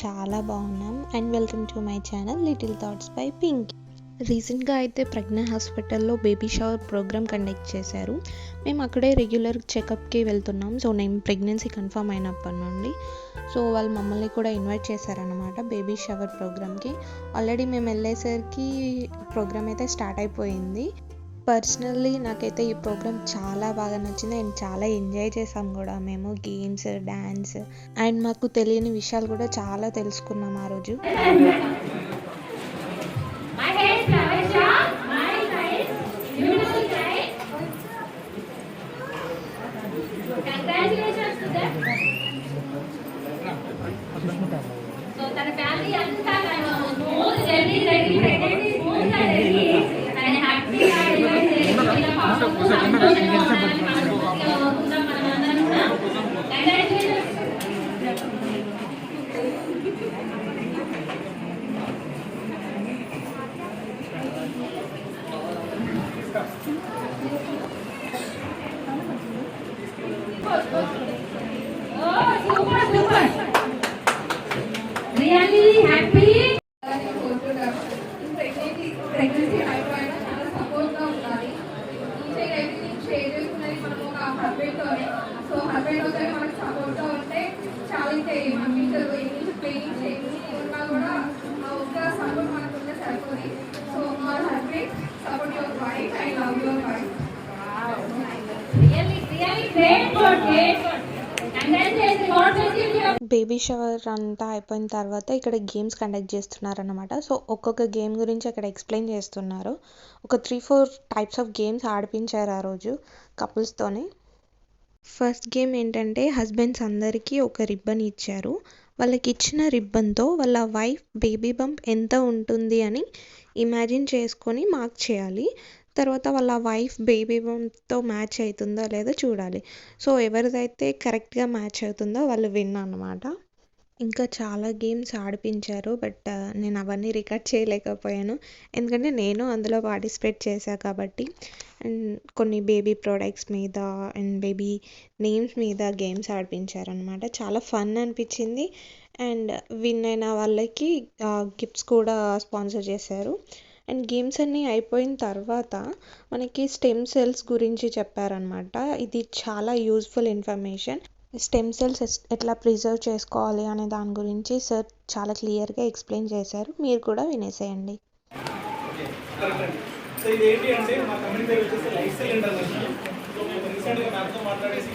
చాలా బాగున్నాం. And welcome to my channel little thoughts by pink. రీసెంట్గా అయితే ప్రజ్ఞ హాస్పిటల్లో బేబీ షవర్ ప్రోగ్రామ్ కండక్ట్ చేశారు. మేము అక్కడే రెగ్యులర్ చెకప్కి వెళ్తున్నాం. సో నేను ప్రెగ్నెన్సీ కన్ఫర్మ్ అయినప్పటి నుండి వాళ్ళు మమ్మల్ని కూడా ఇన్వైట్ చేశారనమాట బేబీ షవర్ ప్రోగ్రామ్కి. ఆల్రెడీ మేము వెళ్ళేసరికి ప్రోగ్రామ్ అయితే స్టార్ట్ అయిపోయింది. పర్సనల్లీ నాకైతే ఈ ప్రోగ్రామ్ చాలా బాగా నచ్చింది అండ్ చాలా ఎంజాయ్ చేసాం కూడా. మేము గేమ్స్, డ్యాన్స్ అండ్ మాకు తెలియని విషయాలు కూడా చాలా తెలుసుకున్నాం ఆ రోజు. ప్రెగ్నెన్సీ అయిపోయినా చాలా సపోర్ట్గా ఉండాలి. ఈచ్ అండ్ ఎవ్రీథింగ్ షేర్ చేసుకునేది మనం ఒక హస్బెండ్తోనే. సో హస్బెండ్ ఒకరే మనకు సపోర్ట్గా ఉంటే చాలా మన ఫ్యూచర్ ఎన్ని పెయిన్స్ ఎన్ని ఉన్నా కూడా ఒక్క సపోర్ట్ మనకు ఉంటే సరిపోతుంది. So my husband support your wife, I love your wife. Baby shower అంతా అయిపోయిన తర్వాత ఇక్కడ గేమ్స్ కండక్ట్ చేస్తున్నారన్నమాట. సో ఒక్కొక్క గేమ్ గురించి అక్కడ ఎక్స్ప్లెయిన్ చేస్తున్నారు. ఒక 3-4 టైప్స్ ఆఫ్ గేమ్స్ ఆడిపించారు ఆ రోజు కపుల్స్తోని. ఫస్ట్ గేమ్ ఏంటంటే హస్బెండ్స్ అందరికీ ఒక రిబ్బన్ ఇచ్చారు. వాళ్ళకి ఇచ్చిన రిబ్బన్తో వాళ్ళ వైఫ్ బేబీ బంప్ ఎంత ఉంటుంది అని ఇమాజిన్ చేసుకొని మార్క్ చేయాలి. తర్వాత వాళ్ళ వైఫ్ బేబీ బంప్తో మ్యాచ్ అవుతుందో లేదో చూడాలి. సో ఎవరిదైతే కరెక్ట్గా మ్యాచ్ అవుతుందో వాళ్ళు విన్ అన్నమాట. ఇంకా చాలా గేమ్స్ ఆడిపించారు. బట్ నేను అవన్నీ రికార్డ్ చేయలేకపోయాను, ఎందుకంటే నేను అందులో పార్టిసిపేట్ చేశాను కాబట్టి. అండ్ కొన్ని బేబీ ప్రోడక్ట్స్ మీద అండ్ బేబీ నేమ్స్ మీద గేమ్స్ ఆడిపించారనమాట. చాలా ఫన్ అనిపించింది. అండ్ విన్ అయిన వాళ్ళకి గిఫ్ట్స్ కూడా స్పాన్సర్ చేశారు. అండ్ గేమ్స్ అన్నీ అయిపోయిన తర్వాత మనకి స్టెమ్ సెల్స్ గురించి చెప్పారనమాట. ఇది చాలా యూజ్ఫుల్ ఇన్ఫర్మేషన్. స్టెమ్ సెల్స్ ఎట్లా ప్రిజర్వ్ చేసుకోవాలి అనే దాని గురించి సార్ చాలా క్లియర్గా ఎక్స్ప్లెయిన్ చేశారు. మీరు కూడా వినేసేయండి. సో ఇది ఏంటి అంటే మా కంపెనీ పేరు వచ్చేసి లైఫ్ స్టైల్ ఇంటర్నేషనల్. సో మేము రీసెంట్గా మ్యామ్తో మాట్లాడేసి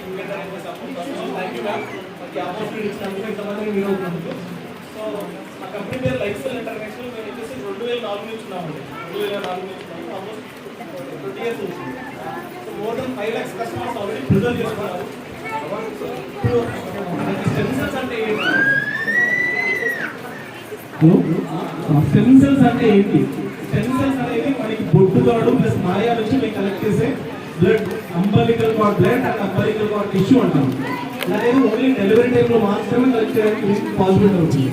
థ్యాంక్ యూ మ్యామ్ మాకు ఆపర్చునిటీ ఇచ్చినందుకు ఇంతమంది మీరు అవుతున్నందుకు. సో మా కంపెనీ పేరు లైఫ్ స్టైల్ ఇంటర్నేషనల్. మేము వచ్చేసి 2004 నుంచి ఉన్నామండి. 2004 నుంచి ఉన్నాము. ఆల్మోస్ట్ 20 years వచ్చింది. So more than 5 lakhs customers already preserve చేసుకున్నారు. ఇప్పుడు స్టెమ్ సెల్స్ అంటే ఏంటి? స్టెమ్ సెల్స్ అంటే ఏంటి? స్టెమ్ సెల్స్ అనేది మనకి బొట్టుగాడు ప్లస్ మాయా నుంచి మేము కలెక్ట్ చేసే blood, umbilical card blood and umbilical card tissue అంటాం. అనేది ఓన్లీ డెలివరీ టైంలో మాత్రమే కలెక్ట్ చేయడానికి పాసిబుల్ అవుతుంది.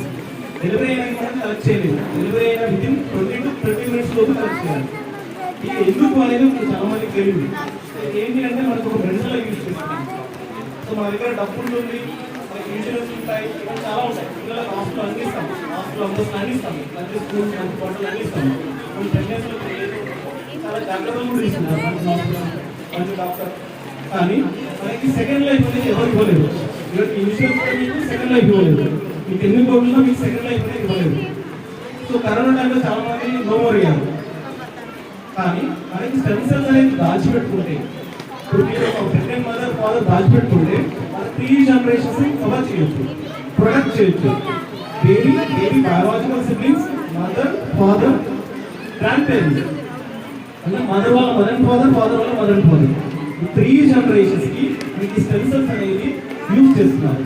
డెలివరీ అయినా కూడా కలెక్ట్ చేయలేదు. డెలివరీ అయినా వితిన్ 20 to 30 minutes లోపు కలెక్ట్ చేయాలి. ఇది ఎందుకు అనేది చాలా మందికి తెలియదు. ఏంటి అంటే మనకు ఒక మెడిసిన్లో యూజ్ చేస్తాం. సో మన దగ్గర డబ్బు ఉంటుంది, మనకి ఇన్సూరెన్స్ ఉంటాయి, చాలా ఉంటాయి. పిల్లలకు హాస్పిటల్ అందిస్తాం, హాస్పిటల్ అంబులెన్స్ అందిస్తాం, మంచి స్కూల్స్ మంచి బాటలు అందిస్తాం. కొన్ని ప్రెగ్నెన్సీలో చాలా జాగ్రత్తలు కూడా ఇస్తున్నారు మంచి డాక్టర్. కానీ మనకి సెకండ్ లైఫ్ అనేది ఎవరు ఇవ్వలేదు. ఇవాళ ఇన్సూరెన్స్ సెకండ్ లైఫ్ ఇవ్వలేదు. మీకు ఎన్ని కోట్లలో మీకు సెకండ్ లైఫ్ అనేది ఇవ్వలేదు. సో కరోనా టైంలో చాలా మంది నోమోర్ అయ్యారు. కానీ మనకి స్టెమ్ సెల్స్ అనేది దాచిపెట్టుకుంటే, ఇప్పుడు మీరు ఒక ప్రెగ్నెంట్ మదర్ ఫాదర్ దాచిపెట్టుకుంటే మన 3 generations కవర్ చేయొచ్చు, ప్రొటెక్ట్ చేయొచ్చు. Baby biological siblings, mother, father, grand parents, అంటే మదర్ వాళ్ళ మదర్ అండ్ ఫాదర్, ఫాదర్ వాళ్ళ మదర్ అండ్ ఫాదర్, ఈ 3 generations కి మీకు స్టెమ్ సెల్స్ అనేది యూజ్ చేస్తున్నారు.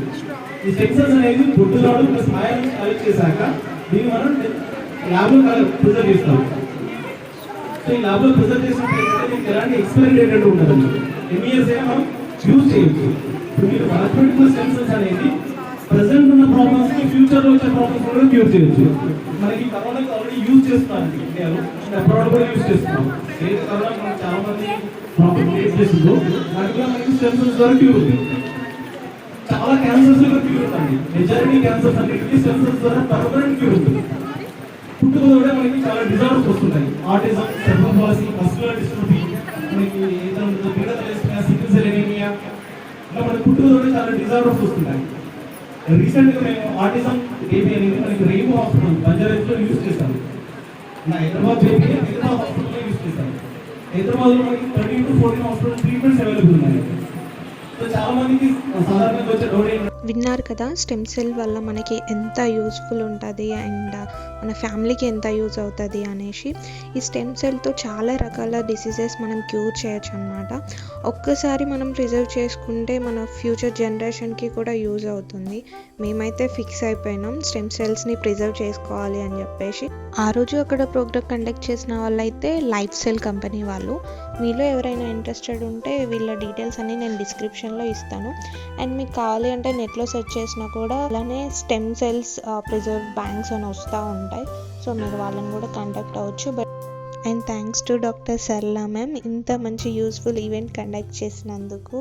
ఈ స్టెమ్ సెల్స్ అనేది బొట్టుగాడు ప్లస్ మాయా నుంచి కలెక్ట్ చేశాక దీన్ని మనం ల్యాబ్లో ప్రిజర్వ్ చేస్తాం. సో ఈ ల్యాబ్లో ప్రిజర్వ్ చేసినప్పుడు మీకు ఎలాంటి ఎక్స్పైరీ డేట్ ఉండదు. ఎన్ని ఇయర్స్ అయినా మనం యూజ్ చేయొచ్చు. ఇప్పుడు మీరు హాస్పిటల్ స్టెమ్ సెల్స్ అనేది ప్రెసెంట్ ఉన్న ప్రాబ్లమ్స్ కి ఫ్యూచర్ లో వచ్చే ప్రాబ్లమ్స్ కూడా క్యూర్ చేయొచ్చు. మనకి కరోనాకి ఆల్రెడీ యూజ్ చేస్తున్నారు ఇండియాలో, అబ్రాడ్ కూడా యూజ్ చేస్తున్నాం. ఏదైతే కరోనా మనకి చాలా మంది ప్రాబ్లమ్ ఫేస్ చేస్తుందో వాటిలో మనకి స్టెమ్ సెల్స్ ద్వారా క్యూర్ ఉంది. చాలా క్యాన్సర్స్ క్యూర్ ఉందండి. మెజారిటీ క్యాన్సర్స్ అన్నిటికీ స్టెమ్ సెల్స్ ద్వారా పర్మనెంట్ క్యూర్ ఉంటుంది. పుట్టుకతోనే మనకి చాలా డిజార్డర్స్ వస్తుంటాయి. Autism, cerebral policy, muscular dystrophy, మనకి సికిల్ సెల్ ఎనీమియా, ఇలా మనకి పుట్టుకతోనే చాలా డిజార్డర్స్ వస్తుంటాయి. రీసెంట్గా మేము ఆటిజం బేబీ అనేది మనకి రెయిన్బో హాస్పిటల్ బంజారాస్లో యూజ్ చేస్తాము. నా హైదరాబాద్ బేబీ హైదరాబాద్ హాస్పిటల్లో యూజ్ చేస్తాము. హైదరాబాద్లో మనకి 13 to 14 హాస్పిటల్ ట్రీట్మెంట్స్ అవైలబుల్ ఉన్నాయి. సో చాలా మందికి సాధారణంగా వచ్చే డౌట్ ఏంటంటే, విన్నారు కదా స్టెమ్ సెల్ వల్ల మనకి ఎంత యూస్ఫుల్ ఉంటుంది అండ్ మన ఫ్యామిలీకి ఎంత యూజ్ అవుతుంది అనేసి. ఈ స్టెమ్ సెల్తో చాలా రకాల డిసీజెస్ మనం క్యూర్ చేయొచ్చు అనమాట. ఒక్కసారి మనం ప్రిజర్వ్ చేసుకుంటే మన ఫ్యూచర్ జనరేషన్కి కూడా యూజ్ అవుతుంది. మేమైతే ఫిక్స్ అయిపోయినాం స్టెమ్ సెల్స్ని ప్రిజర్వ్ చేసుకోవాలి అని చెప్పేసి. ఆ రోజు అక్కడ ప్రోగ్రామ్ కండక్ట్ చేసిన వాళ్ళైతే లైఫ్ సెల్ కంపెనీ వాళ్ళు. మీలో ఎవరైనా ఇంట్రెస్టెడ్ ఉంటే వీళ్ళ డీటెయిల్స్ అన్నీ నేను డిస్క్రిప్షన్లో ఇస్తాను. అండ్ మీకు కావాలి అంటే నెట్లో సెర్చ్ చేసినా కూడా అలానే స్టెమ్ సెల్స్ ప్రిజర్వ్ బ్యాంక్స్ అని వస్తూ ఉంటాయి. సో మీరు వాళ్ళని కూడా కాంటాక్ట్ అవ్వచ్చు. అండ్ థ్యాంక్స్ టు డాక్టర్ సరళ మ్యామ్ ఇంత మంచి యూస్ఫుల్ ఈవెంట్ కండక్ట్ చేసినందుకు.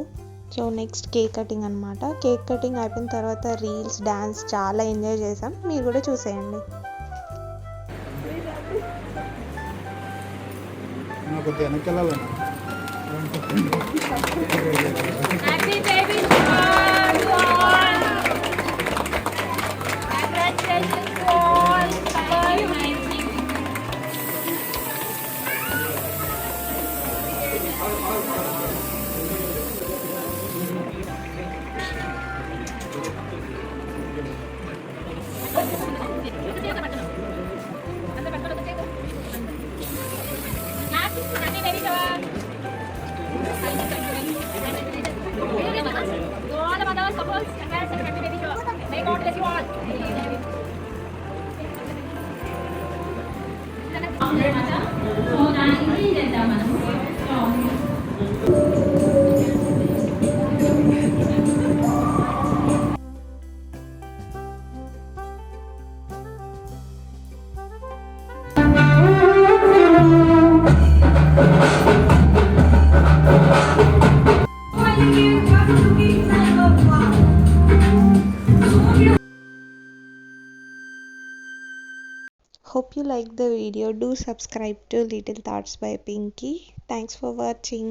సో నెక్స్ట్ కేక్ కటింగ్ అనమాట. కేక్ కటింగ్ అయిపోయిన తర్వాత రీల్స్, డ్యాన్స్ చాలా ఎంజాయ్ చేసాం. మీరు కూడా చూసేయండి. కొద్దిగా వెనక్కి వెళ్ళాలన్నా. Happy baby shower to all. Congratulations to all. Happy baby shower. To all the mothers, couples, congrats and happy baby shower. May God bless you all. So దానికి చేద్దాం మనం. Hope you liked the video. Do subscribe to Little Thoughts by Pinky. Thanks for watching.